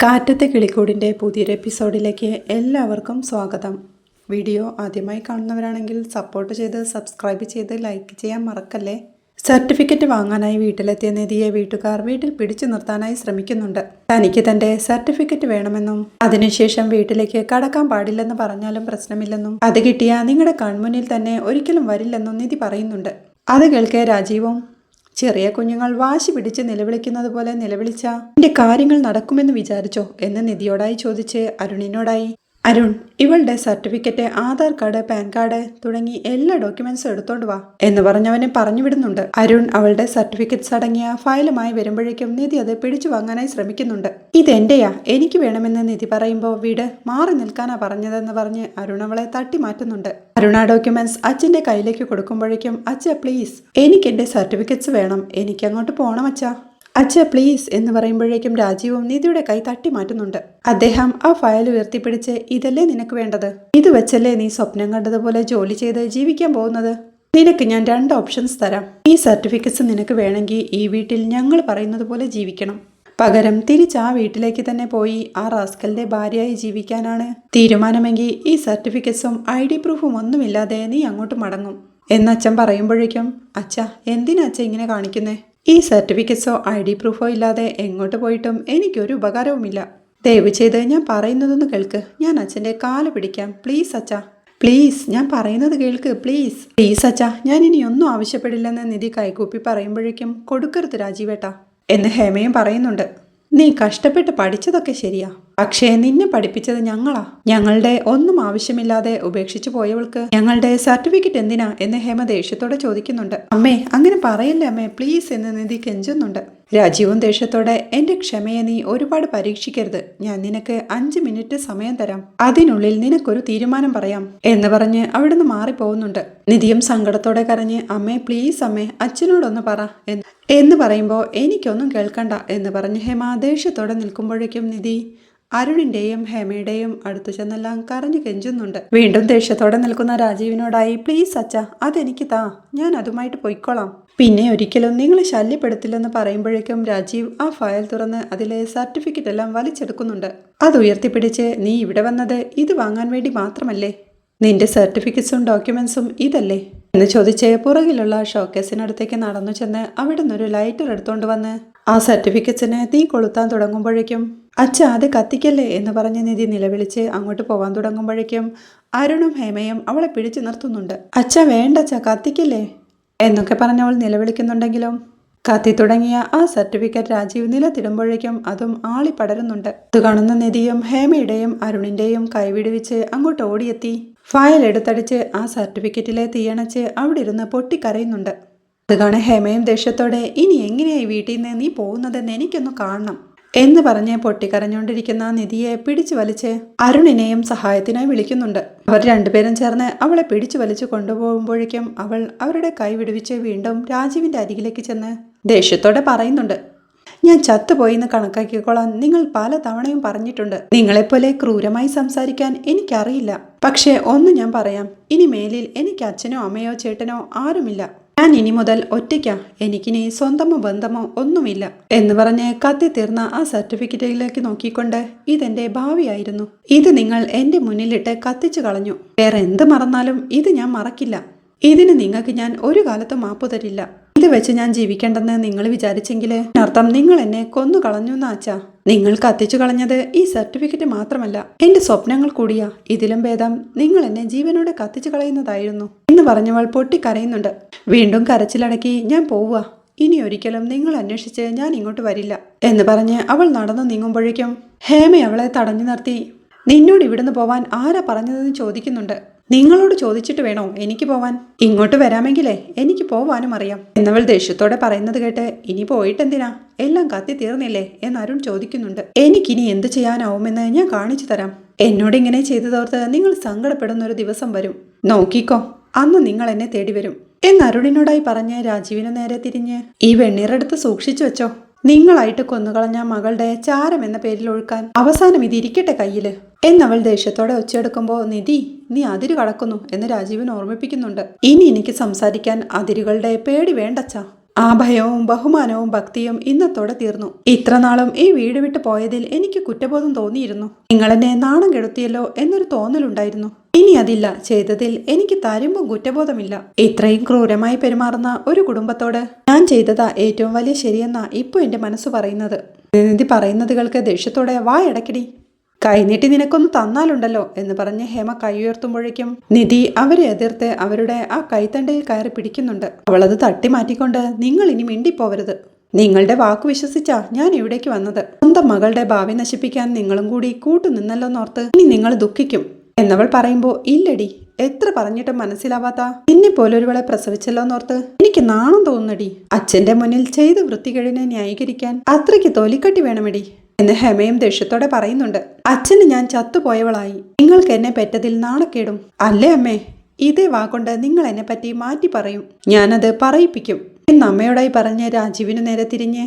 കാറ്റത്തെ കിളിക്കൂടിൻ്റെ പുതിയൊരു എപ്പിസോഡിലേക്ക് എല്ലാവർക്കും സ്വാഗതം. വീഡിയോ ആദ്യമായി കാണുന്നവരാണെങ്കിൽ സപ്പോർട്ട് ചെയ്ത് സബ്സ്ക്രൈബ് ചെയ്ത് ലൈക്ക് ചെയ്യാൻ മറക്കല്ലേ. സർട്ടിഫിക്കറ്റ് വാങ്ങാനായി വീട്ടിലെത്തിയ നിധിയെ വീട്ടുകാർ വീട്ടിൽ പിടിച്ചു നിർത്താനായി ശ്രമിക്കുന്നുണ്ട്. തനിക്ക് തന്റെ സർട്ടിഫിക്കറ്റ് വേണമെന്നും അതിനുശേഷം വീട്ടിലേക്ക് കടക്കാൻ പാടില്ലെന്ന് പറഞ്ഞാലും പ്രശ്നമില്ലെന്നും അത് കിട്ടിയാ നിങ്ങളുടെ കൺമുന്നിൽ തന്നെ ഒരിക്കലും വരില്ലെന്നും നിധി പറയുന്നുണ്ട്. അത് കേൾക്കെ രാജീവും ചെറിയ കുഞ്ഞുങ്ങൾ വാശി പിടിച്ച് നിലവിളിക്കുന്നത് പോലെ നിലവിളിച്ച എന്റെ കാര്യങ്ങൾ നടക്കുമെന്ന് വിചാരിച്ചോ എന്ന് നിധിയോടായി ചോദിച്ച് അരുണിനോടായി, അരുൺ ഇവളുടെ certificate, Aadhaar card, pan card തുടങ്ങി എല്ലാ ഡോക്യുമെന്റ്സും എടുത്തോണ്ട് വാ എന്ന് പറഞ്ഞവനെ പറഞ്ഞു വിടുന്നുണ്ട്. അരുൺ അവളുടെ സർട്ടിഫിക്കറ്റ്സ് അടങ്ങിയ ഫയലുമായി വരുമ്പോഴേക്കും നിധി അത് പിടിച്ചു വാങ്ങാനായി ശ്രമിക്കുന്നുണ്ട്. ഇതെന്റെയാ, എനിക്ക് വേണമെന്ന് നിധി പറയുമ്പോൾ വീട് മാറി നിൽക്കാനാ പറഞ്ഞതെന്ന് പറഞ്ഞ് അരുൺ അവളെ തട്ടി മാറ്റുന്നുണ്ട്. അരുൺ ആ ഡോക്യുമെന്റ്സ് അച്ഛന്റെ കയ്യിലേക്ക് കൊടുക്കുമ്പോഴേക്കും അച്ഛ പ്ലീസ്, എനിക്ക് എന്റെ സർട്ടിഫിക്കറ്റ്സ് വേണം, എനിക്ക് അങ്ങോട്ട് പോണം അച്ഛാ, അച്ഛ പ്ലീസ് എന്ന് പറയുമ്പോഴേക്കും രാജീവും നിധിയുടെ കൈ തട്ടി മാറ്റുന്നുണ്ട്. അദ്ദേഹം ആ ഫയൽ ഉയർത്തിപ്പിടിച്ച്, ഇതല്ലേ നിനക്ക് വേണ്ടത്, ഇത് വെച്ചല്ലേ നീ സ്വപ്നം കണ്ടതുപോലെ ജോലി ചെയ്ത് ജീവിക്കാൻ പോകുന്നത്, നിനക്ക് ഞാൻ 2 ഓപ്ഷൻസ് തരാം. ഈ സർട്ടിഫിക്കറ്റ്സ് നിനക്ക് വേണമെങ്കിൽ ഈ വീട്ടിൽ ഞങ്ങൾ പറയുന്നത് പോലെ ജീവിക്കണം, പകരം തിരിച്ച് ആ വീട്ടിലേക്ക് തന്നെ പോയി ആ റാസ്കലിന്റെ ഭാര്യയായി ജീവിക്കാനാണ് തീരുമാനമെങ്കിൽ ഈ സർട്ടിഫിക്കറ്റ്സും ID പ്രൂഫും ഒന്നുമില്ലാതെ നീ അങ്ങോട്ട് മടങ്ങും എന്നച്ഛൻ പറയുമ്പോഴേക്കും, അച്ഛ എന്തിനാ അച്ഛ ഇങ്ങനെ കാണിക്കുന്നേ, ഈ സർട്ടിഫിക്കറ്റ്സോ ID പ്രൂഫോ ഇല്ലാതെ എങ്ങോട്ട് പോയിട്ടും എനിക്കൊരു ഉപകാരവുമില്ല, ദയവ് ചെയ്ത് ഞാൻ പറയുന്നതൊന്ന് കേൾക്ക്, ഞാൻ അച്ഛൻ്റെ കാല് പിടിക്കാം, പ്ലീസ് അച്ഛാ, പ്ലീസ് ഞാൻ പറയുന്നത് കേൾക്ക്, പ്ലീസ് പ്ലീസ് അച്ഛാ, ഞാൻ ഇനി ഒന്നും ആവശ്യപ്പെടില്ലെന്ന് നിധി കൈകൂപ്പി പറയുമ്പോഴേക്കും, കൊടുക്കരുത് രാജീവേട്ടാ എന്ന് ഹേമയും പറയുന്നുണ്ട്. നീ കഷ്ടപ്പെട്ട് പഠിച്ചതൊക്കെ ശരിയാ, പക്ഷേ നിന്നെ പഠിപ്പിച്ചത് ഞങ്ങളാ, ഞങ്ങളുടെ ഒന്നും ആവശ്യമില്ലാതെ ഉപേക്ഷിച്ചു പോയവൾക്ക് ഞങ്ങളുടെ സർട്ടിഫിക്കറ്റ് എന്തിനാ എന്ന് ഹേമ ദേഷ്യത്തോടെ ചോദിക്കുന്നുണ്ട്. അമ്മേ അങ്ങനെ പറയല്ലേ അമ്മേ പ്ലീസ് എന്ന് നിധി കെഞ്ചുന്നുണ്ട്. രാജീവും ദേഷ്യത്തോടെ, എന്റെ ക്ഷമയെ നീ ഒരുപാട് പരീക്ഷിക്കരുത്, ഞാൻ നിനക്ക് 5 മിനിറ്റ് സമയം തരാം, അതിനുള്ളിൽ നിനക്കൊരു തീരുമാനം പറയാം എന്ന് പറഞ്ഞ് അവിടുന്ന് മാറിപ്പോകുന്നുണ്ട്. നിധിയും സങ്കടത്തോടെ കരഞ്ഞ്, അമ്മേ പ്ലീസ് അമ്മേ അച്ഛനോടൊന്ന് പറ എന്ന് പറയുമ്പോൾ, എനിക്കൊന്നും കേൾക്കണ്ട എന്ന് പറഞ്ഞ് ഹേമ ദേഷ്യത്തോടെ നിൽക്കുമ്പോഴേക്കും നിധി അരുണിന്റെയും ഹേമയുടെയും അടുത്തു ചെന്നെല്ലാം കരഞ്ഞു കെഞ്ചുന്നുണ്ട്. വീണ്ടും ദേഷ്യത്തോടെ നിൽക്കുന്ന രാജീവിനോടായി, പ്ലീസ് അച്ഛ അതെനിക്ക് താ, ഞാൻ അതുമായിട്ട് പൊയ്ക്കോളാം, പിന്നെ ഒരിക്കലും നിങ്ങളെ ശല്യപ്പെടുത്തില്ലെന്ന് പറയുമ്പോഴേക്കും രാജീവ് ആ ഫയൽ തുറന്ന് അതിലെ സർട്ടിഫിക്കറ്റ് എല്ലാം വലിച്ചെടുക്കുന്നുണ്ട്. അത് ഉയർത്തിപ്പിടിച്ച്, നീ ഇവിടെ വന്നത് ഇത് വാങ്ങാൻ വേണ്ടി മാത്രമല്ലേ, നിന്റെ സർട്ടിഫിക്കറ്റ്സും ഡോക്യുമെന്റ്സും ഇതല്ലേ എന്ന് ചോദിച്ച് പുറകിലുള്ള ഷോക്കേസിനടുത്തേക്ക് നടന്നു ചെന്ന് അവിടെ നിന്നൊരു ലൈറ്റർ എടുത്തോണ്ട് വന്ന് ആ സർട്ടിഫിക്കറ്റ്സിന് തീ കൊളുത്താൻ തുടങ്ങുമ്പോഴേക്കും, അച്ഛ അത് കത്തിക്കല്ലേ എന്ന് പറഞ്ഞ് നിധി നിലവിളിച്ച് അങ്ങോട്ട് പോവാൻ തുടങ്ങുമ്പോഴേക്കും അരുണും ഹേമയും അവളെ പിടിച്ചു നിർത്തുന്നുണ്ട്. അച്ഛ വേണ്ട അച്ഛ കത്തിക്കല്ലേ എന്നൊക്കെ പറഞ്ഞവൾ നിലവിളിക്കുന്നുണ്ടെങ്കിലും കത്തി തുടങ്ങിയ ആ സർട്ടിഫിക്കറ്റ് രാജീവ് നിലത്തിടുമ്പോഴേക്കും അതും ആളി പടരുന്നുണ്ട്. അത് കാണുന്ന നിധിയും ഹേമയുടെയും അരുണിന്റെയും കൈവിടുവിച്ച് അങ്ങോട്ട് ഓടിയെത്തി ഫയൽ എടുത്തടിച്ച് ആ സർട്ടിഫിക്കറ്റിലെ തീയണച്ച് അവിടെ ഇരുന്ന് പൊട്ടിക്കരയുന്നുണ്ട്. അത് കാണെ ഹേമയും ദേഷ്യത്തോടെ, ഇനി എങ്ങനെയായി വീട്ടിൽ നിന്ന് നീ പോകുന്നതെന്ന് എനിക്കൊന്ന് കാണണം എന്ന് പറഞ്ഞ് പൊട്ടിക്കരഞ്ഞുകൊണ്ടിരിക്കുന്ന നിധിയെ പിടിച്ചു വലിച്ച് അരുണിനെയും സഹായത്തിനായി വിളിക്കുന്നുണ്ട്. അവർ രണ്ടുപേരും ചേർന്ന് അവളെ പിടിച്ചു വലിച്ചു കൊണ്ടുപോകുമ്പോഴേക്കും അവൾ അവരുടെ കൈ വിടുവിച്ച് വീണ്ടും രാജീവിന്റെ അരികിലേക്ക് ചെന്ന് ദേഷ്യത്തോടെ പറയുന്നുണ്ട്, ഞാൻ ചത്തുപോയിന്ന് കണക്കാക്കിക്കോളാൻ നിങ്ങൾ പല തവണയും പറഞ്ഞിട്ടുണ്ട്, നിങ്ങളെപ്പോലെ ക്രൂരമായി സംസാരിക്കാൻ എനിക്കറിയില്ല, പക്ഷേ ഒന്ന് ഞാൻ പറയാം, ഇനി മേലിൽ എനിക്ക് അച്ഛനോ അമ്മയോ ചേട്ടനോ ആരുമില്ല, ഞാൻ ഇനി മുതൽ ഒറ്റയ്ക്കാ, എനിക്കിനി സ്വന്തമോ ബന്ധമോ ഒന്നുമില്ല എന്ന് പറഞ്ഞ് കത്തി തീർന്ന ആ സർട്ടിഫിക്കറ്റിലേക്ക് നോക്കിക്കൊണ്ട്, ഇതെന്റെ ഭാവിയായിരുന്നു, ഇത് നിങ്ങൾ എന്റെ മുന്നിലിട്ട് കത്തിച്ചു കളഞ്ഞു, വേറെ എന്ത് മറന്നാലും ഇത് ഞാൻ മറക്കില്ല, ഇതിന് നിങ്ങൾക്ക് ഞാൻ ഒരു കാലത്തും മാപ്പു തരില്ല, ഇത് വെച്ച് ഞാൻ ജീവിക്കേണ്ടെന്ന് നിങ്ങൾ വിചാരിച്ചെങ്കിൽ അർത്ഥം നിങ്ങൾ എന്നെ കൊന്നു കളഞ്ഞു എന്നാച്ചാ, നിങ്ങൾ കത്തിച്ചു കളഞ്ഞത് ഈ സർട്ടിഫിക്കറ്റ് മാത്രമല്ല എന്റെ സ്വപ്നങ്ങൾ കൂടിയാ, ഇതിലും ഭേദം നിങ്ങൾ എന്നെ ജീവനോടെ കത്തിച്ചു കളയുന്നതായിരുന്നു എന്ന് പറഞ്ഞവൾ പൊട്ടിക്കരയുന്നുണ്ട്. വീണ്ടും കരച്ചിലടക്കി, ഞാൻ പോവുക, ഇനി ഒരിക്കലും നിങ്ങൾ അന്വേഷിച്ച് ഞാൻ ഇങ്ങോട്ട് വരില്ല എന്ന് പറഞ്ഞ് അവൾ നടന്നു നീങ്ങുമ്പോഴേക്കും ഹേമ അവളെ തടഞ്ഞു നിർത്തി, നിന്നോട് ഇവിടുന്ന് പോവാൻ ആരാ പറഞ്ഞതെന്ന് ചോദിക്കുന്നുണ്ട്. നിങ്ങളോട് ചോദിച്ചിട്ട് വേണോ എനിക്ക് പോവാൻ, ഇങ്ങോട്ട് വരാമെങ്കിലേ എനിക്ക് പോവാനും അറിയാം എന്നവൾ ദേഷ്യത്തോടെ പറയുന്നത് കേട്ട്, ഇനി പോയിട്ടെന്തിനാ, എല്ലാം കത്തി തീർന്നില്ലേ എന്ന് അരുൺ ചോദിക്കുന്നുണ്ട്. എനിക്കിനി എന്ത് ചെയ്യാനാവുമെന്ന് ഞാൻ കാണിച്ചു തരാം, എന്നോട് ഇങ്ങനെ ചെയ്തതോർത്ത് നിങ്ങൾ സങ്കടപ്പെടുന്ന ഒരു ദിവസം വരും, നോക്കിക്കോ, അന്ന് നിങ്ങൾ എന്നെ തേടി വരും എന്ന് അരുണിനോടായി പറഞ്ഞ് രാജീവിന് നേരെ തിരിഞ്ഞ്, ഈ വെണ്ണീറെടുത്ത് സൂക്ഷിച്ചു വെച്ചോ, നിങ്ങളായിട്ട് കൊന്നുകളഞ്ഞ മകളുടെ ചാരം എന്ന പേരിൽ ഒഴുക്കാൻ അവസാനം ഇതിരിക്കട്ടെ കയ്യില് എന്നവൾ ദേഷ്യത്തോടെ ഒച്ചയെടുക്കുമ്പോൾ, നിധി നീ അതിര് കടക്കുന്നു എന്ന് രാജീവൻ ഓർമ്മിപ്പിക്കുന്നുണ്ട്. ഇനി എനിക്ക് സംസാരിക്കാൻ അതിരുകളുടെ പേടി വേണ്ടച്ചാ, ആ ഭയവും ബഹുമാനവും ഭക്തിയും ഇന്നത്തോടെ തീർന്നു. ഇത്ര നാളും ഈ വീട് വിട്ട് പോയതിൽ എനിക്ക് കുറ്റബോധം തോന്നിയിരുന്നു. നിങ്ങളെന്നെ നാണം കെടുത്തിയല്ലോ എന്നൊരു തോന്നലുണ്ടായിരുന്നു. ഇനി അതില്ല. ചെയ്തതിൽ എനിക്ക് തരുമ്പും കുറ്റബോധമില്ല. ഇത്രയും ക്രൂരമായി പെരുമാറുന്ന ഒരു കുടുംബത്തോട് ഞാൻ ചെയ്തതാ ഏറ്റവും വലിയ ശരിയെന്നാ ഇപ്പൊ എന്റെ മനസ്സ് പറയുന്നത്. നിധി പറയുന്നതുകൾക്ക് ദേഷ്യത്തോടെ വായടക്കടി, കൈനീട്ടി നിനക്കൊന്ന് തന്നാലുണ്ടല്ലോ എന്ന് പറഞ്ഞ് ഹേമ കൈ ഉയർത്തുമ്പോഴേക്കും നിധി അവരെ എതിർത്ത് അവരുടെ ആ കൈത്തണ്ടയിൽ കയറി പിടിക്കുന്നുണ്ട്. അവളത് തട്ടി മാറ്റിക്കൊണ്ട്, നിങ്ങൾ ഇനി മിണ്ടിപ്പോവരുത്. നിങ്ങളുടെ വാക്കു വിശ്വസിച്ചാ ഞാൻ ഇവിടേക്ക് വന്നത്. സ്വന്തം മകളുടെ ഭാവി നശിപ്പിക്കാൻ നിങ്ങളും കൂടി കൂട്ടുനിന്നല്ലോന്നോർത്ത് ഇനി നിങ്ങൾ ദുഃഖിക്കും എന്നവൾ പറയുമ്പോ, ഇല്ലടി, എത്ര പറഞ്ഞിട്ടും മനസ്സിലാവാത്ത എന്നെ പോലൊരുവളെ പ്രസവിച്ചല്ലോന്നോർത്ത് എനിക്ക് നാണം തോന്നുന്നടി. അച്ഛന്റെ മുന്നിൽ ചെയ്ത വൃത്തികേടിനെ ന്യായീകരിക്കാൻ അത്രയ്ക്ക് തൊലിക്കട്ടി വേണമെടി എന്ന് ഹേമയും ദേഷ്യത്തോടെ പറയുന്നുണ്ട്. അച്ഛന് ഞാൻ ചത്തുപോയവളായി. നിങ്ങൾക്ക് എന്നെ പെറ്റതിൽ നാണക്കേടും അല്ലേ അമ്മേ? ഇതേ വാഗൊണ്ട് നിങ്ങൾ എന്നെ പറ്റി മാറ്റി പറയും. ഞാനത് പറയിപ്പിക്കും എന്ന് അമ്മയോടായി പറഞ്ഞ് രാജീവിനു നേരെ തിരിഞ്ഞ്,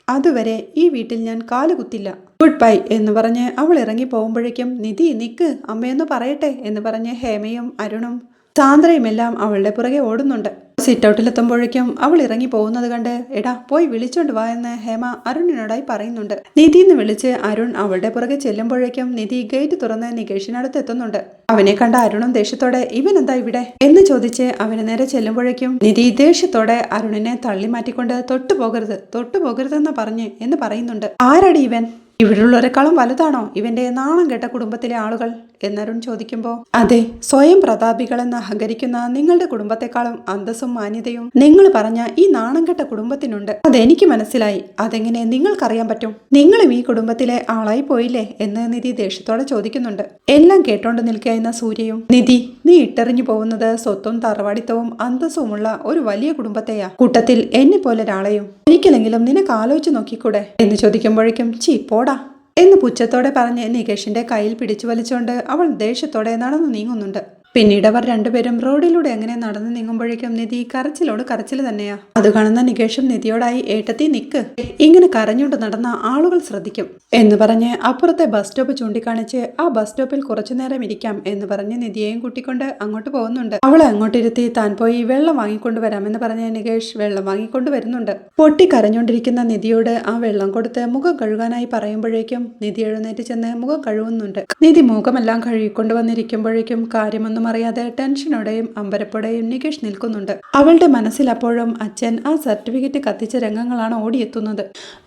അതുവരെ ഈ വീട്ടിൽ ഞാൻ കാലുകുത്തില്ല, ഗുഡ് ബൈ എന്ന് പറഞ്ഞ് അവൾ ഇറങ്ങി പോകുമ്പോഴേക്കും, നിധി നിക്ക്, അമ്മയൊന്ന് പറയട്ടെ എന്ന് പറഞ്ഞ് ഹേമയും അരുണും സാന്ദ്രയുമെല്ലാം അവളുടെ പുറകെ ഓടുന്നുണ്ട്. സിറ്റൗട്ടിലെത്തുമ്പോഴേക്കും അവൾ ഇറങ്ങി പോകുന്നത് കണ്ട്, എടാ പോയി വിളിച്ചോണ്ട് വാ എന്ന് ഹേമ അരുണിനോടായി പറയുന്നുണ്ട്. നിധിന്ന് വിളിച്ച് അരുൺ അവളുടെ പുറകെ ചെല്ലുമ്പോഴേക്കും നിധി ഗേറ്റ് തുറന്ന് നികേഷിനടുത്ത് എത്തുന്നുണ്ട്. അവനെ കണ്ട അരുണും ദേഷ്യത്തോടെ, ഇവനെന്താ ഇവിടെ എന്ന് ചോദിച്ച് അവന് നേരെ ചെല്ലുമ്പോഴേക്കും നിധി ദേഷ്യത്തോടെ അരുണിനെ തള്ളി മാറ്റിക്കൊണ്ട്, തൊട്ടുപോകരുതെന്ന് പറഞ്ഞ് എന്ന് പറയുന്നുണ്ട്. ആരടി ഇവൻ? ഇവിടെയുള്ളവരെക്കാളും വലുതാണോ ഇവന്റെ നാണം കെട്ട കുടുംബത്തിലെ ആളുകൾ എന്നരുൺ ചോദിക്കുമ്പോ, അതെ, സ്വയം പ്രതാപികളെന്ന് അഹങ്കരിക്കുന്ന നിങ്ങളുടെ കുടുംബത്തെക്കാളും അന്തസ്സും മാന്യതയും നിങ്ങൾ പറഞ്ഞ ഈ നാണം കെട്ട കുടുംബത്തിനുണ്ട്. അതെനിക്ക് മനസ്സിലായി. അതെങ്ങനെ നിങ്ങൾക്കറിയാൻ പറ്റും? നിങ്ങളും ഈ കുടുംബത്തിലെ ആളായി പോയില്ലേ എന്ന് നിധി ദേഷ്യത്തോടെ ചോദിക്കുന്നുണ്ട്. എല്ലാം കേട്ടോണ്ട് നിൽക്കുന്ന സൂര്യയും, നിധി, നീ ഇട്ടെറിഞ്ഞു പോകുന്നത് സ്വത്തും തറവാടിത്തവും അന്തസ്സുമുള്ള ഒരു വലിയ കുടുംബത്തെയാ. കൂട്ടത്തിൽ എന്നെ പോലെ ഒരാളെയും ഒരിക്കലെങ്കിലും നിനക്ക് ആലോചിച്ച് നോക്കിക്കൂടെ എന്ന് ചോദിക്കുമ്പോഴേക്കും, ചീ പോടാ എന്ന് പുച്ഛത്തോടെ പറഞ്ഞ് നികേഷിന്റെ കയ്യിൽ പിടിച്ചു വലിച്ചുകൊണ്ട് അവൾ ദേഷ്യത്തോടെ നടന്നു നീങ്ങുന്നുണ്ട്. പിന്നീട് അവർ രണ്ടുപേരും റോഡിലൂടെ അങ്ങനെ നടന്നു നീങ്ങുമ്പോഴേക്കും നിധി കരച്ചിലോട് കരച്ചിൽ തന്നെയാ. അത് കാണുന്ന നികേഷും നിധിയോടായി, ഏട്ടത്തി നിക്ക്, ഇങ്ങനെ കരഞ്ഞുകൊണ്ട് നടന്ന ആളുകൾ ശ്രദ്ധിക്കും എന്ന് പറഞ്ഞ് അപ്പുറത്തെ ബസ് സ്റ്റോപ്പ് ചൂണ്ടിക്കാണിച്ച് ആ ബസ് സ്റ്റോപ്പിൽ കുറച്ചു നേരം ഇരിക്കാം എന്ന് പറഞ്ഞ് നിധിയെയും കൂട്ടിക്കൊണ്ട് അങ്ങോട്ട് പോകുന്നുണ്ട്. അവളെ അങ്ങോട്ടിരുത്തി താൻ പോയി വെള്ളം വാങ്ങിക്കൊണ്ട് വരാമെന്ന് പറഞ്ഞ് നികേഷ് വെള്ളം വാങ്ങിക്കൊണ്ട് വരുന്നുണ്ട്. പൊട്ടി കരഞ്ഞുകൊണ്ടിരിക്കുന്ന നിധിയോട് ആ വെള്ളം കൊടുത്ത് മുഖം കഴുകാനായി പറയുമ്പോഴേക്കും നിധി എഴുന്നേറ്റ് ചെന്ന് മുഖം കഴുകുന്നുണ്ട്. നിധി മുഖമെല്ലാം കഴുകിക്കൊണ്ട് വന്നിരിക്കുമ്പോഴേക്കും കാര്യമൊന്നും അറിയാതെ ടെൻഷനോടെയും അമ്പരപ്പോടെയും നികേഷ് നിൽക്കുന്നുണ്ട്. അവളുടെ മനസ്സിൽ അപ്പോഴും അച്ഛൻ ആ സർട്ടിഫിക്കറ്റ് കത്തിച്ച രംഗങ്ങളാണ് ഓടിയെത്തുന്നത്.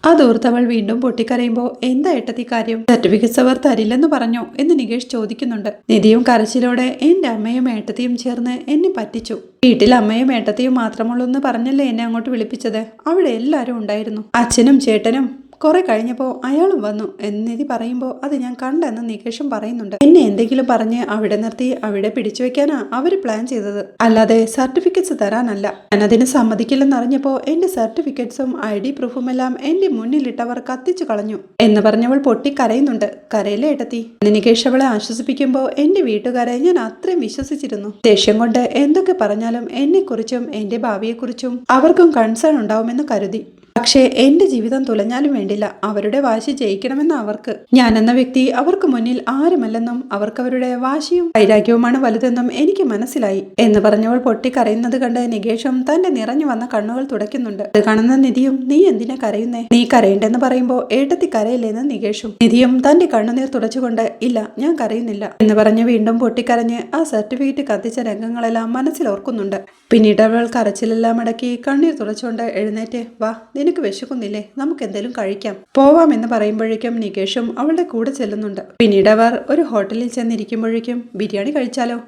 അതോർത്തവൾ വീണ്ടും പൊട്ടിക്കരയുമ്പോ, എന്താ ഏട്ടത്തി കാര്യം? സർട്ടിഫിക്കറ്റ്സ് അവർ തരില്ലെന്ന് പറഞ്ഞോ എന്ന് നികേഷ് ചോദിക്കുന്നുണ്ട്. നിധിയും കരച്ചിലോടെ, എന്റെ അമ്മയും ഏട്ടത്തിയും ചേർന്ന് എന്നെ പറ്റിച്ചു. വീട്ടിൽ അമ്മയും ഏട്ടത്തിയും മാത്രമുള്ളൂ എന്ന് പറഞ്ഞല്ലേ എന്നെ അങ്ങോട്ട് വിളിപ്പിച്ചത്. അവിടെ എല്ലാവരും ഉണ്ടായിരുന്നു, അച്ഛനും ചേട്ടനും. കുറെ കഴിഞ്ഞപ്പോ അയാളും വന്നു എന്ന് നിധി പറയുമ്പോ, അത് ഞാൻ കണ്ടെന്ന് നികേഷും പറയുന്നുണ്ട്. എന്നെ എന്തെങ്കിലും പറഞ്ഞ് അവിടെ നിർത്തി അവിടെ പിടിച്ചു വെക്കാനാ അവര് പ്ലാൻ ചെയ്തത്, അല്ലാതെ സർട്ടിഫിക്കറ്റ്സ് തരാനല്ല. ഞാൻ അതിന് സമ്മതിക്കില്ലെന്നറിഞ്ഞപ്പോ എന്റെ സർട്ടിഫിക്കറ്റ്സും ID പ്രൂഫും എല്ലാം എന്റെ മുന്നിലിട്ടവർ കത്തിച്ചു കളഞ്ഞു എന്ന് പറഞ്ഞവൾ പൊട്ടിക്കരയുന്നുണ്ട്. കരയിലെ ഏട്ടത്തി എന്ന് നികേഷ് അവളെ ആശ്വസിപ്പിക്കുമ്പോ, എന്റെ വീട്ടുകാരെ ഞാൻ അത്രയും വിശ്വസിച്ചിരുന്നു. ദേഷ്യം കൊണ്ട് എന്തൊക്കെ പറഞ്ഞാലും എന്നെക്കുറിച്ചും എന്റെ ഭാവിയെക്കുറിച്ചും അവർക്കും കൺസേൺ ഉണ്ടാവുമെന്ന് കരുതി. പക്ഷേ എന്റെ ജീവിതം തുലഞ്ഞാലും വേണ്ടില്ല, അവരുടെ വാശി ജയിക്കണമെന്ന അവർക്ക്. ഞാനെന്ന വ്യക്തി അവർക്ക് മുന്നിൽ ആരുമല്ലെന്നും അവർക്കവരുടെ വാശിയും വൈരാഗ്യവുമാണ് വലുതെന്നും എനിക്ക് മനസ്സിലായി എന്ന് പറഞ്ഞവൾ പൊട്ടിക്കരയുന്നത് കണ്ട് നികേഷും തന്റെ നിറഞ്ഞു വന്ന കണ്ണുകൾ തുടയ്ക്കുന്നുണ്ട്. അത് കാണുന്ന നിധിയും, നീ എന്തിനാ കരയുന്നേ? നീ കരയണ്ടെന്ന് പറയുമ്പോ ഏട്ടത്തി കരയില്ലെന്ന് നികേഷും. നിധിയും തന്റെ കണ്ണുനീർ തുടച്ചുകൊണ്ട്, ഇല്ല ഞാൻ കരയുന്നില്ല എന്ന് പറഞ്ഞ് വീണ്ടും പൊട്ടിക്കരഞ്ഞ് ആ സർട്ടിഫിക്കറ്റ് കത്തിച്ച രംഗങ്ങളെല്ലാം മനസ്സിൽ ഓർക്കുന്നുണ്ട്. പിന്നീട് അവൾ കരച്ചിലെല്ലാം അടക്കി കണ്ണീർ തുടച്ചുകൊണ്ട് എഴുന്നേറ്റ്, വാ, നിനക്ക് വിശക്കുന്നില്ലേ, നമുക്ക് എന്തെങ്കിലും കഴിക്കാം, പോവാം എന്ന് പറയുമ്പോഴേക്കും നികേഷും അവളുടെ കൂടെ ചെല്ലുന്നുണ്ട്. പിന്നീട് അവർ ഒരു ഹോട്ടലിൽ ചെന്നിരിക്കുമ്പോഴേക്കും, ബിരിയാണി കഴിച്ചാലോ?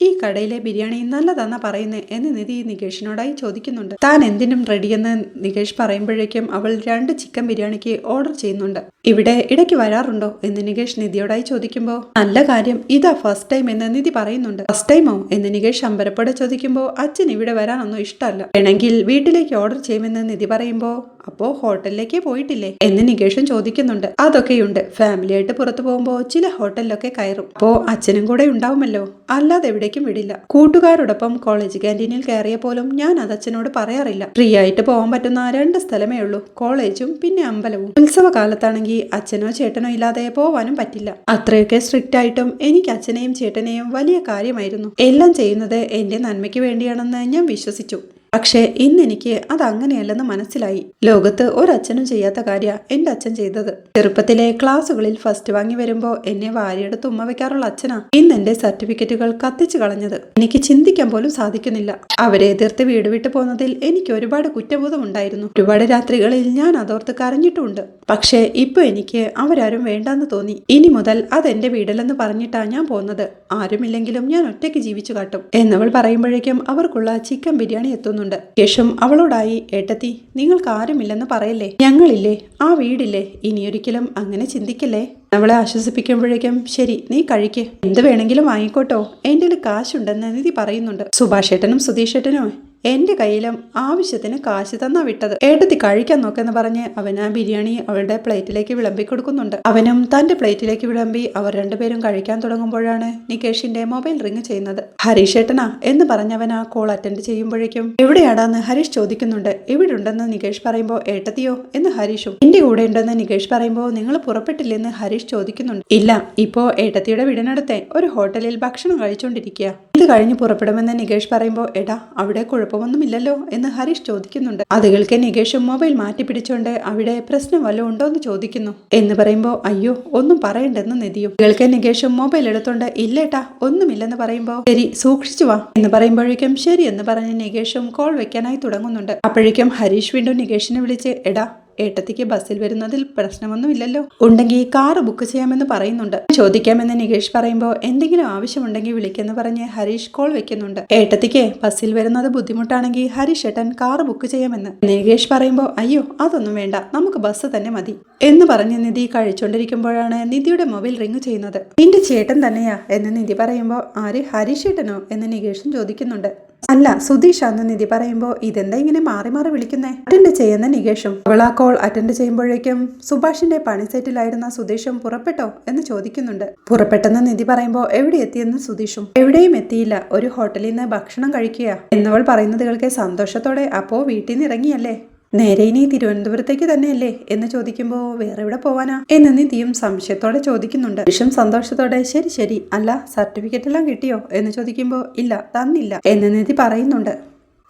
ഈ കടയിലെ ബിരിയാണി നല്ലതാന്നാ പറയുന്നേ എന്ന് നിധി നികേഷിനോടായി ചോദിക്കുന്നുണ്ട്. താൻ എന്തിനും റെഡിയെന്ന് നികേഷ് പറയുമ്പോഴേക്കും അവൾ 2 ചിക്കൻ ബിരിയാണിക്ക് ഓർഡർ ചെയ്യുന്നുണ്ട്. ഇവിടെ ഇടയ്ക്ക് വരാറുണ്ടോ എന്ന് നികേഷ് നിധിയോടായി ചോദിക്കുമ്പോൾ, നല്ല കാര്യം, ഇതാ ഫസ്റ്റ് ടൈം എന്ന് നിധി പറയുന്നുണ്ട്. ഫസ്റ്റ് ടൈമോ എന്ന് നികേഷ് അമ്പരപ്പോടെ ചോദിക്കുമ്പോൾ, അച്ഛൻ ഇവിടെ വരാനൊന്നും ഇഷ്ടമല്ല, വേണമെങ്കിൽ വീട്ടിലേക്ക് ഓർഡർ ചെയ്യുമെന്ന് നിധി പറയുമ്പോൾ, അപ്പോ ഹോട്ടലിലേക്ക് പോയിട്ടില്ലേ എന്ന് നികേഷും ചോദിക്കുന്നുണ്ട്. അതൊക്കെയുണ്ട്, ഫാമിലിയായിട്ട് പുറത്തു പോകുമ്പോൾ ചില ഹോട്ടലിലൊക്കെ കയറും, അപ്പോ അച്ഛനും കൂടെ ഉണ്ടാവുമല്ലോ, അല്ലാതെ എവിടേക്കും വിടില്ല. കൂട്ടുകാരോടൊപ്പം കോളേജ് ക്യാൻറ്റീനിൽ കയറിയ പോലും ഞാൻ അത് അച്ഛനോട് പറയാറില്ല. ഫ്രീ ആയിട്ട് പോകാൻ പറ്റുന്ന 2 സ്ഥലമേ ഉള്ളൂ, കോളേജും പിന്നെ അമ്പലവും. ഉത്സവ കാലത്താണെങ്കിൽ അച്ഛനോ ചേട്ടനോ ഇല്ലാതെ പോവാനും പറ്റില്ല. അത്രയൊക്കെ സ്ട്രിക്റ്റ് ആയിട്ടും എനിക്ക് അച്ഛനെയും ചേട്ടനെയും വലിയ കാര്യമായിരുന്നു. എല്ലാം ചെയ്യുന്നത് എന്റെ നന്മയ്ക്ക് വേണ്ടിയാണെന്ന് ഞാൻ വിശ്വസിച്ചു. പക്ഷേ ഇന്ന് എനിക്ക് അത് അങ്ങനെയല്ലെന്ന് മനസ്സിലായി. ലോകത്ത് ഒരച്ഛനും ചെയ്യാത്ത കാര്യ എന്റെ അച്ഛൻ ചെയ്തത്. ചെറുപ്പത്തിലെ ക്ലാസ്സുകളിൽ ഫസ്റ്റ് വാങ്ങി വരുമ്പോ എന്നെ വാരിയെടുത്ത് ഉമ്മ വെക്കാറുള്ള അച്ഛനാ ഇന്ന് എന്റെ സർട്ടിഫിക്കറ്റുകൾ കത്തിച്ചു കളഞ്ഞത്. എനിക്ക് ചിന്തിക്കാൻ പോലും സാധിക്കുന്നില്ല. അവരെ എതിർത്ത് വീട് വിട്ടു പോകുന്നതിൽ എനിക്ക് ഒരുപാട് കുറ്റബോധം ഉണ്ടായിരുന്നു. ഒരുപാട് രാത്രികളിൽ ഞാൻ അതോർത്ത് കരഞ്ഞിട്ടുമുണ്ട്. പക്ഷേ ഇപ്പൊ എനിക്ക് അവരാരും വേണ്ടാന്ന് തോന്നി. ഇനി മുതൽ അതെന്റെ വീടല്ലെന്ന് പറഞ്ഞിട്ടാ ഞാൻ പോകുന്നത്. ആരുമില്ലെങ്കിലും ഞാൻ ഒറ്റയ്ക്ക് ജീവിച്ചു കാട്ടും എന്നവൾ പറയുമ്പോഴേക്കും അവർക്കുള്ള ചിക്കൻ ബിരിയാണി എത്തുന്നുണ്ട്. യേശും അവളോടായി, ഏട്ടത്തി, നിങ്ങൾക്ക് ആരുമില്ലെന്ന് പറയല്ലേ, ഞങ്ങളില്ലേ, ആ വീടില്ലേ, ഇനിയൊരിക്കലും അങ്ങനെ ചിന്തിക്കല്ലേ. അവളെ ആശ്വസിപ്പിക്കുമ്പോഴേക്കും ശരി, നീ കഴിക്ക്, എന്ത് വേണമെങ്കിലും വാങ്ങിക്കോട്ടോ, എന്റെ കാശുണ്ടെന്ന് നിധി പറയുന്നുണ്ട്. സുഭാഷേട്ടനും സുധീഷേട്ടനും എന്റെ കയ്യിലും ആവശ്യത്തിന് കാശ് തന്നാ വിട്ടത്. ഏട്ടത്തി കഴിക്കാൻ നോക്കെന്ന് പറഞ്ഞ് അവൻ ആ ബിരിയാണി അവളുടെ പ്ലേറ്റിലേക്ക് വിളമ്പി കൊടുക്കുന്നുണ്ട്. അവനും തന്റെ പ്ലേറ്റിലേക്ക് വിളമ്പി അവർ രണ്ടുപേരും കഴിക്കാൻ തുടങ്ങുമ്പോഴാണ് നികേഷിന്റെ മൊബൈൽ റിങ് ചെയ്യുന്നത്. ഹരീഷേട്ടനാ എന്ന് പറഞ്ഞവൻ ആ കോൾ അറ്റൻഡ് ചെയ്യുമ്പോഴേക്കും എവിടെയാടാന്ന് ഹരീഷ് ചോദിക്കുന്നുണ്ട്. ഇവിടെ ഉണ്ടെന്ന് നികേഷ് പറയുമ്പോ ഏട്ടത്തിയോ എന്ന് ഹരീഷും. എന്റെ കൂടെ ഉണ്ടെന്ന് നികേഷ് പറയുമ്പോ നിങ്ങൾ പുറപ്പെട്ടില്ലെന്ന് ഹരീഷ് ചോദിക്കുന്നുണ്ട്. ഇല്ല, ഇപ്പോ ഏട്ടത്തിയുടെ വീടിനടുത്തെ ഒരു ഹോട്ടലിൽ ഭക്ഷണം കഴിച്ചുകൊണ്ടിരിക്കുക. ഇത് കഴിഞ്ഞ് പുറപ്പെടുമെന്ന് നികേഷ് പറയുമ്പോ എടാ, അവിടെ കുഴപ്പമൊന്നുമില്ലല്ലോ എന്ന് ഹരീഷ് ചോദിക്കുന്നുണ്ട്. അത് കേൾക്കെ നികേഷും മൊബൈൽ മാറ്റി പിടിച്ചോണ്ട് അവിടെ പ്രശ്നം വല്ലതും ഉണ്ടോ എന്ന് ചോദിക്കുന്നു. എന്ന് പറയുമ്പോ അയ്യോ ഒന്നും പറയണ്ടെന്ന് നിധിയും. കേൾക്കെ നികേഷും മൊബൈൽ എടുത്തോണ്ട് ഇല്ലേട്ടാ ഒന്നുമില്ലെന്ന് പറയുമ്പോ ശരി, സൂക്ഷിച്ചു വാ എന്ന് പറയുമ്പോഴേക്കും ശരി എന്ന് പറഞ്ഞ് നികേഷും കോൾ വെക്കാനായി തുടങ്ങുന്നുണ്ട്. അപ്പോഴേക്കും ഹരീഷ് വീണ്ടും നികേഷിനെ വിളിച്ച് എടാ, ഏട്ടത്തിക്ക് ബസ്സിൽ വരുന്നതിൽ പ്രശ്നമൊന്നുമില്ലല്ലോ, ഉണ്ടെങ്കിൽ കാറ് ബുക്ക് ചെയ്യാമെന്ന് പറയുന്നുണ്ട്. ചോദിക്കാമെന്ന് നികേഷ് പറയുമ്പോൾ എന്തെങ്കിലും ആവശ്യമുണ്ടെങ്കിൽ വിളിക്കെന്ന് പറഞ്ഞ് ഹരീഷ് കോൾ വെക്കുന്നുണ്ട്. ഏട്ടത്തിക്ക് ബസ്സിൽ വരുന്നത് ബുദ്ധിമുട്ടാണെങ്കിൽ ഹരീഷ് ഏട്ടൻ കാറ് ബുക്ക് ചെയ്യാമെന്ന് നികേഷ് പറയുമ്പോൾ അയ്യോ അതൊന്നും വേണ്ട, നമുക്ക് ബസ് തന്നെ മതി എന്ന് പറഞ്ഞ് നിധി കഴിച്ചുകൊണ്ടിരിക്കുമ്പോഴാണ് നിധിയുടെ മൊബൈൽ റിങ് ചെയ്യുന്നത്. നിന്റെ ചേട്ടൻ തന്നെയാ എന്ന് നിധി പറയുമ്പോൾ ആര്, ഹരീഷ് ഏട്ടനോ എന്ന് നികേഷും ചോദിക്കുന്നുണ്ട്. അല്ല, സുധീഷാന്ന് നിധി പറയുമ്പോ ഇതെന്താ ഇങ്ങനെ മാറി മാറി വിളിക്കുന്നേ? അറ്റൻഡ് ചെയ്യുന്ന നികേഷും. അവൾ ആ കോൾ അറ്റൻഡ് ചെയ്യുമ്പോഴേക്കും സുഭാഷിന്റെ പണി സെറ്റിലായിരുന്ന സുധീഷും പുറപ്പെട്ടോ എന്ന് ചോദിക്കുന്നുണ്ട്. പുറപ്പെട്ടെന്ന് നിധി പറയുമ്പോ എവിടെ എത്തിയെന്ന് സുധീഷും. എവിടെയും എത്തിയില്ല, ഒരു ഹോട്ടലിൽ നിന്ന് ഭക്ഷണം കഴിക്കുക എന്നവൾ പറയുന്നത് കേൾക്കെ സന്തോഷത്തോടെ അപ്പോ വീട്ടിൽ നിന്ന് ഇറങ്ങിയല്ലേ, നേരെ ഇനി തിരുവനന്തപുരത്തേക്ക് തന്നെയല്ലേ എന്ന് ചോദിക്കുമ്പോ വേറെ എവിടെ പോവാനാ എന്ന് നിധിയും സംശയത്തോടെ ചോദിക്കുന്നുണ്ട്. വിഷം സന്തോഷത്തോടെ ശരി ശരി, അല്ല സർട്ടിഫിക്കറ്റ് എല്ലാം കിട്ടിയോ എന്ന് ചോദിക്കുമ്പോ ഇല്ല, തന്നില്ല എന്ന് നിധി പറയുന്നുണ്ട്.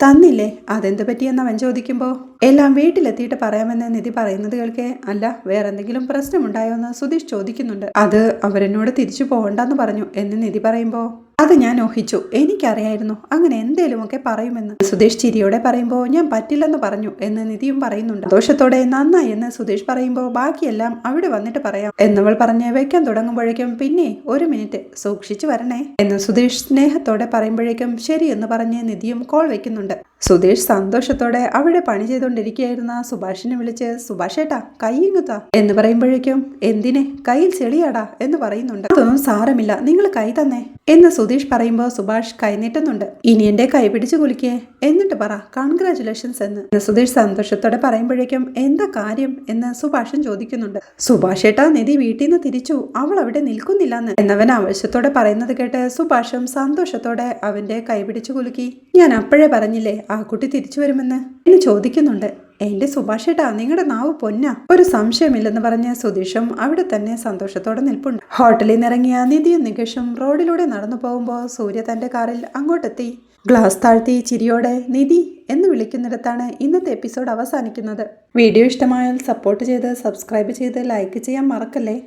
തന്നില്ലേ, അതെന്ത് പറ്റിയെന്ന് അവൻ ചോദിക്കുമ്പോ എല്ലാം വീട്ടിലെത്തിയിട്ട് പറയാമെന്ന് നിധി പറയുന്നത് കേൾക്കെ അല്ല വേറെന്തെങ്കിലും പ്രശ്നമുണ്ടായോ എന്ന് സുധീഷ് ചോദിക്കുന്നുണ്ട്. അത് അവരെന്നോട് തിരിച്ചു പോകണ്ടെന്ന് പറഞ്ഞു എന്ന് നിധി പറയുമ്പോ അത് ഞാൻ ഊഹിച്ചു, എനിക്കറിയായിരുന്നു അങ്ങനെ എന്തേലുമൊക്കെ പറയുമെന്ന്. സുധീഷ് ചിരിയോടെ പറയുമ്പോൾ ഞാൻ പറ്റില്ലെന്ന് പറഞ്ഞു എന്ന് നിധിയും പറയുന്നുണ്ട്. സന്തോഷത്തോടെ നന്നായി എന്ന് സുധീഷ് പറയുമ്പോൾ ബാക്കിയെല്ലാം അവിടെ വന്നിട്ട് പറയാം എന്നവൾ പറഞ്ഞ് വെക്കാൻ തുടങ്ങുമ്പോഴേക്കും പിന്നെ ഒരു മിനിറ്റ് സൂക്ഷിച്ചു വരണേ എന്ന് സുധീഷ് സ്നേഹത്തോടെ പറയുമ്പോഴേക്കും ശരി എന്ന് പറഞ്ഞ് നിധിയും കോൾ വെക്കുന്നുണ്ട്. സുധീഷ് സന്തോഷത്തോടെ അവിടെ പണി ചെയ്തുകൊണ്ടിരിക്കുകയായിരുന്ന സുഭാഷിനെ വിളിച്ച് സുഭാഷേട്ടാ കൈയിങ്ങുത്താ എന്ന് പറയുമ്പോഴേക്കും എന്തിനെ, കയ്യിൽ ചെളിയാടാ എന്ന് പറയുന്നുണ്ട്. അതൊന്നും സാരമില്ല, നിങ്ങൾ കൈ തന്നെ എന്ന് സുധീഷ് പറയുമ്പോൾ സുഭാഷ് കൈ നീട്ടുന്നുണ്ട്. ഇനി എന്റെ കൈ പിടിച്ചു കുലിക്കേ എന്നിട്ട് പറ കൺഗ്രാറ്റുലേഷൻസ് എന്ന് സുധീഷ് സന്തോഷത്തോടെ പറയുമ്പോഴേക്കും എന്താ കാര്യം എന്ന് സുഭാഷൻ ചോദിക്കുന്നുണ്ട്. സുഭാഷേട്ടാ നിധി വീട്ടിൽ നിന്ന് തിരിച്ചു, അവൾ അവിടെ നിൽക്കുന്നില്ലെന്ന് എന്നവൻ ആവശ്യത്തോടെ പറയുന്നത് കേട്ട് സുഭാഷും സന്തോഷത്തോടെ അവന്റെ കൈ പിടിച്ചു കുലുക്കി. ഞാൻ അപ്പോഴേ പറഞ്ഞില്ലേ ആ കുട്ടി തിരിച്ചു വരുമെന്ന് എന്ന് ചോദിക്കുന്നുണ്ട്. എന്റെ സുഭാഷേട്ടാ നിങ്ങളുടെ നാവ് പൊന്ന, ഒരു സംശയമില്ലെന്ന് പറഞ്ഞ് സുധീഷും അവിടെ തന്നെ സന്തോഷത്തോടെ നിൽപ്പുണ്ട്. ഹോട്ടലിൽ നിന്നിറങ്ങിയ നിധിയും നികേഷും റോഡിലൂടെ നടന്നു പോകുമ്പോൾ സൂര്യ തന്റെ കാറിൽ അങ്ങോട്ടെത്തി. ഗ്ലാസ് താഴ്ത്തി ചിരിയോടെ നിധി എന്ന് വിളിക്കുന്നിടത്താണ് ഇന്നത്തെ എപ്പിസോഡ് അവസാനിക്കുന്നത്. വീഡിയോ ഇഷ്ടമായാൽ സപ്പോർട്ട് ചെയ്ത് സബ്സ്ക്രൈബ് ചെയ്ത് ലൈക്ക് ചെയ്യാൻ മറക്കല്ലേ.